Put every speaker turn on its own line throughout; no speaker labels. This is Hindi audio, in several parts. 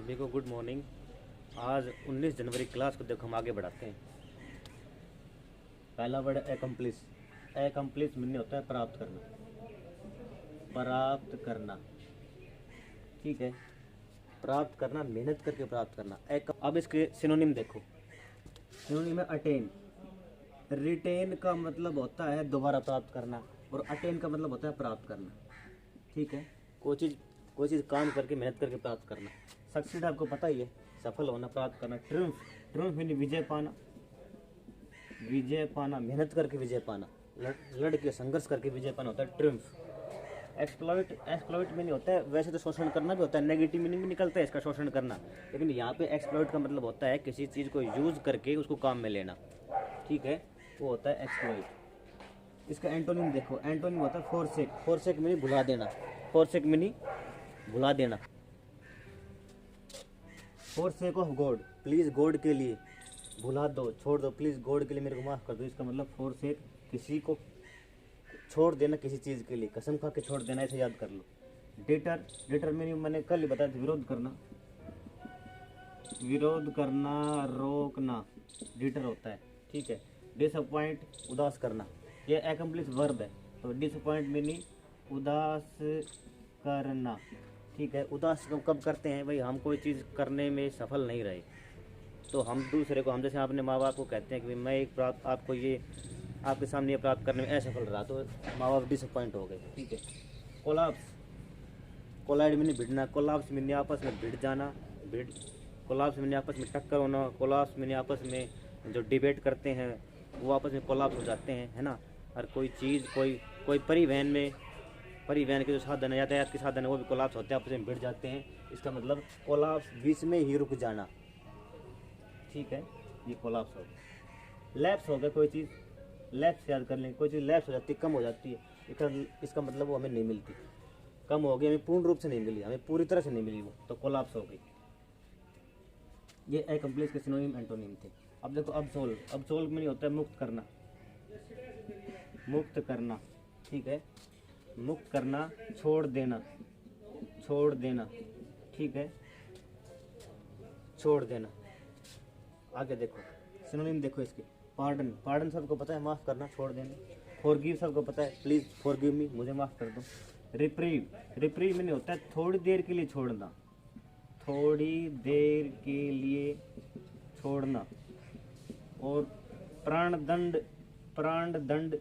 सभी को गुड मॉर्निंग। आज 19 जनवरी क्लास को देखो हम आगे बढ़ाते हैं। पहला वर्ड एकम्प्लिश। एकम्प्लिश मीनिंग होता है प्राप्त करना, प्राप्त करना। ठीक है, प्राप्त करना, मेहनत करके प्राप्त करना। अब इसके सिनोनिम देखो। सिनोनिम है अटेन। रिटेन का मतलब होता है दोबारा प्राप्त करना, और अटेन का मतलब होता है प्राप्त करना। ठीक है, कोई चीज़ काम करके मेहनत करके प्राप्त करना। सक्सीड आपको पता ही है, सफल होना, प्राप्त करना। ट्रिम्फ, ट्रिम्फ मीनिंग विजय पाना, विजय पाना, मेहनत करके विजय पाना, लड़ के संघर्ष करके विजय पाना होता है ट्रिम्फ। एक्सप्लॉइट, एक्सप्लॉइट मीनिंग होता है, वैसे तो शोषण करना भी होता है, नेगेटिव मीनिंग भी निकलता है इसका, शोषण करना। लेकिन यहाँ पे एक्सप्लॉइट का मतलब होता है किसी चीज़ को यूज करके उसको काम में लेना। ठीक है, वो होता है एक्सप्लॉइट। इसका एंटोनिम देखो। एंटोनिम होता है फोरसेक। फोरसेक मीनिंग भुला देना, फोरसेक मीनिंग भुला देना। For sake of God, please God के लिए भुला दो, छोड़ दो, प्लीज़ गॉड के लिए मेरे को माफ़ कर दो। इसका मतलब फॉर सेक किसी को छोड़ देना, किसी चीज़ के लिए कसम खा के छोड़ देना, ऐसे याद कर लो। डिटर, डिटर मीनिंग मैंने कल ही बताया था, विरोध करना, विरोध करना, रोकना, डिटर होता है। ठीक है, डिसअपॉइंट, उदास करना, ये एकम्प्लिश वर्ब है। तो डिसअपॉइंट मीनिंग उदास करना। ठीक है, उदास कब करते हैं भाई, हम कोई चीज़ करने में सफल नहीं रहे तो हम दूसरे को, हम जैसे अपने माँ बाप को कहते हैं कि मैं एक प्राप्त आपको ये आपके सामने ये प्राप्त करने में असफल रहा, तो माँ बाप डिसअपॉइंट हो गए। ठीक है, कोलाप्स, कोलाइड मीनिंग भिड़ना, कोलाप्स मीनिंग आपस में भिड़ जाना, भिड़, कोलाप्स मीनिंग आपस में टक्कर होना, कोलाप्स मीनिंग आपस में जो डिबेट करते हैं वो आपस में कोलाप्स हो जाते हैं, है ना। और कोई चीज़, कोई परिवहन में, परिवहन के जो साधन है, यातायात के साधन है, वो भी कोलाप्स होते हैं, आपस में भिड़ जाते हैं। इसका मतलब कोलाप्स, बीच में ही रुक जाना। ठीक है, ये कोलाप्स हो गया। लैप्स हो गया, कोई चीज़ लैप्स याद कर लें, कोई चीज़ लैप्स हो जाती है, कम हो जाती है, इसका मतलब वो हमें नहीं मिलती, कम हो गई, हमें पूर्ण रूप से नहीं मिली, हमें पूरी तरह से नहीं मिली वो, तो कोलाप्स हो गई। ये एकम्प्लिश के सिनोनिम एंटोनिम थे। अब देखो अब्सोल्व। अब्सोल्व में नहीं होता है मुक्त करना, मुक्त करना। ठीक है, मुक्त करना, छोड़ देना, छोड़ देना। ठीक है, छोड़ देना। आगे देखो सिनोनिम देखो इसके। पार्डन, पार्डन सबको पता है, माफ़ करना, छोड़ देना। फॉरगिव सबको पता है, प्लीज़ फॉरगिव मी, मुझे माफ़ कर दो। रिप्रीव, रिप्रीव में नहीं होता है थोड़ी देर के लिए छोड़ना, थोड़ी देर के लिए छोड़ना। और प्राणदंड, प्राणदंड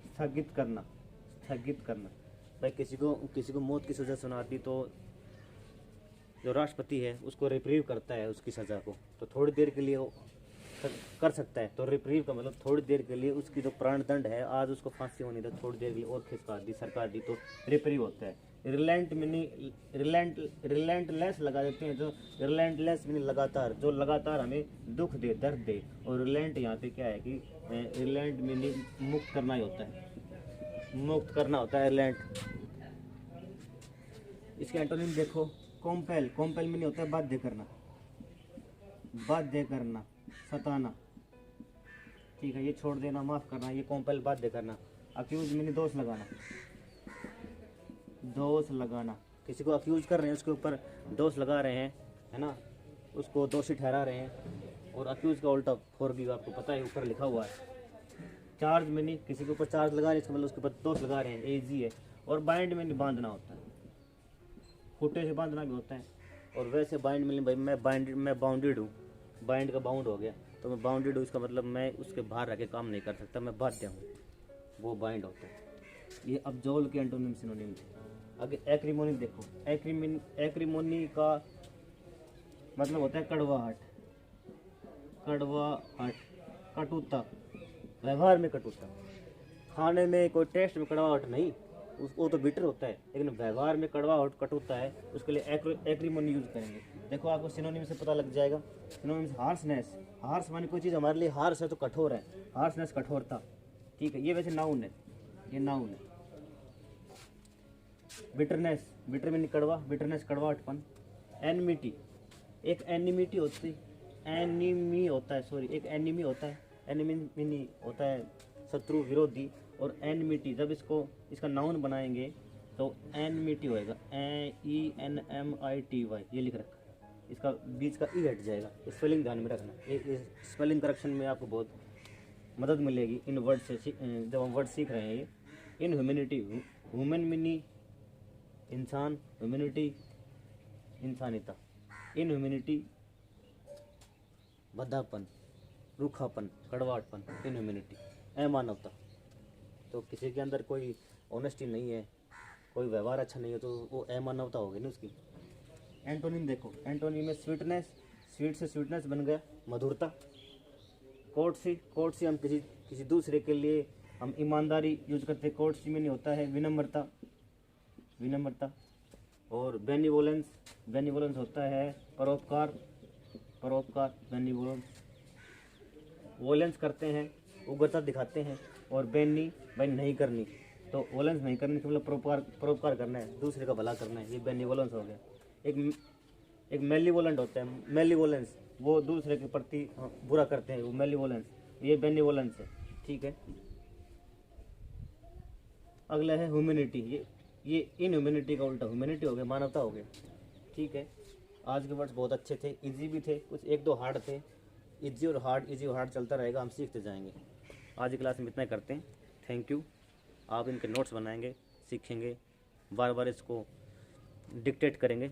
स्थगित करना, स्थगित करना। भाई किसी को मौत की सज़ा सुना दी तो जो राष्ट्रपति है उसको रिप्रीव करता है उसकी सज़ा को, तो थोड़ी देर के लिए वो कर सकता है। तो रिप्रीव का मतलब थोड़ी देर के लिए, उसकी जो प्राणदंड है, आज उसको फांसी होनी था, थोड़ी देर के लिए और खिसका दी सरकार दी, तो रिप्रीव होता है। रिलेंट मीनिंग, रिलेंटलेस लगा देते हैं, जो रिलेंटलेस मीनिंग लगातार, जो लगातार हमें दुख दे, दर्द दे। और रिलेंट यहाँ पे क्या है कि रिलेंट मीनिंग मुक्त करना ही होता है, मुक्त करना होता है रिलेंट। इसके एंटोनिम देखो। कॉम्पेल, कॉम्पेल मीनिंग होता है बाध्य करना, बाध्य करना, सताना। ठीक है, ये छोड़ देना, माफ़ करना, ये कॉम्पेल, बाध्य करना। अक्यूज मीनिंग दोष लगाना, दोष लगाना। किसी को अक्यूज कर रहे हैं, उसके ऊपर दोष लगा रहे हैं, है ना, उसको दोषी ठहरा रहे हैं। और अक्यूज का उल्टा फॉरगिव, आपको पता है ऊपर लिखा हुआ है। चार्ज मीनिंग किसी के ऊपर चार्ज लगा रहे हैं, इसका मतलब उसके ऊपर दोष लगा रहे हैं, एजी है। और बाइंड मीनिंग बांधना होता है, खूटे से बांधना भी होता है। और वैसे बाइंड मीनिंग भाई मैं बाउंडेड हूँ, बाइंड का बाउंड हो गया, तो मैं बाउंडेड हूँ, इसका मतलब मैं उसके बाहर रह के काम नहीं कर सकता, मैं बाध्य हूँ, वो बाइंड होता है। ये अब्जोल के एंटोनिम सिनोनिम थे। आगे एक्रीमोनी देखो। एक्रीमोनी का मतलब होता है कड़वाहट, कड़वाहट, कटुता, व्यवहार में कटुता। खाने में कोई टेस्ट में कड़वाहट नहीं, वो तो बिटर होता है, लेकिन व्यवहार में कड़वाहट, कटुता है, उसके लिए एक्रीमोनी यूज करेंगे। देखो आपको सिनोनिम से पता लग जाएगा। सिनोनिम से हार्सनेस, हार्स माने कोई चीज़ हमारे लिए हार्स है तो कठोर है, हार्सनेस कठोरता। ठीक है, ये वैसे नाउन है, ये नाउन है। बिटरनेस, बिटर मीनिंग कड़वा, बिटरनेस कड़वाहटपन। एनिमिटी, एक एनिमिटी होती, एनिमी होता है, सॉरी, एक एनिमी होता है, एनिमी मीनिंग होता है शत्रु, विरोधी। और एनमिटी, जब इसका नाउन बनाएंगे तो एनमिटी होएगा, ENMITY, ये लिख रखा है। इसका बीच का ई हट जाएगा। स्पेलिंग ध्यान में रखना, ये स्पेलिंग करेक्शन में आपको बहुत मदद मिलेगी इन वर्ड से। जब हम वर्ड सीख रहे हैं ये इन ह्यूमैनिटी, ह्यूमन मिनी इंसान, ह्यूमैनिटी इंसानियता, इन ह्यूमैनिटी भद्दापन, रूखापन, कड़वाहटपन, इन ह्यूमैनिटी अमानवता। तो किसी के अंदर कोई ऑनेस्टी नहीं है, कोई व्यवहार अच्छा नहीं है, तो वो अमानवता होगी ना उसकी। एंटोनिम देखो, एंटोनिम में स्वीटनेस, स्वीट से स्वीटनेस बन गया मधुरता। कोर्टसी हम किसी दूसरे के लिए हम ईमानदारी यूज करते हैं, कोर्टसी में नहीं होता है विनम्रता, विनम्रता। और बेनिवोलेंस, बेनिवोलेंस होता है परोपकार, परोपकार, बेनिवोलेंस। वोलेंस करते हैं, उग्रता दिखाते हैं। और बेनी नहीं करनी, तो वोलेंस नहीं करने के मतलब परोपकार, परोपकार करना है, दूसरे का भला करना है, ये बेनिवोलेंस हो गया। एक मेलीवोलेंट होता है, मेलीवोलेंस, वो दूसरे के प्रति बुरा करते हैं, वो मेलीवोलेंस, ये बेनिवोलेंस है, ठीक है। अगला है ह्यूमैनिटी, ये इन ह्यूमैनिटी का उल्टा ह्यूमैनिटी हो गया, मानवता हो गया, ठीक है। आज के वर्ड्स बहुत अच्छे थे, इजी भी थे, कुछ एक दो हार्ड थे। इजी और हार्ड चलता रहेगा, हम सीखते जाएंगे। आज की क्लास में इतना ही करते हैं, थैंक यू। आप इनके नोट्स बनाएंगे, सीखेंगे, बार बार इसको डिक्टेट करेंगे।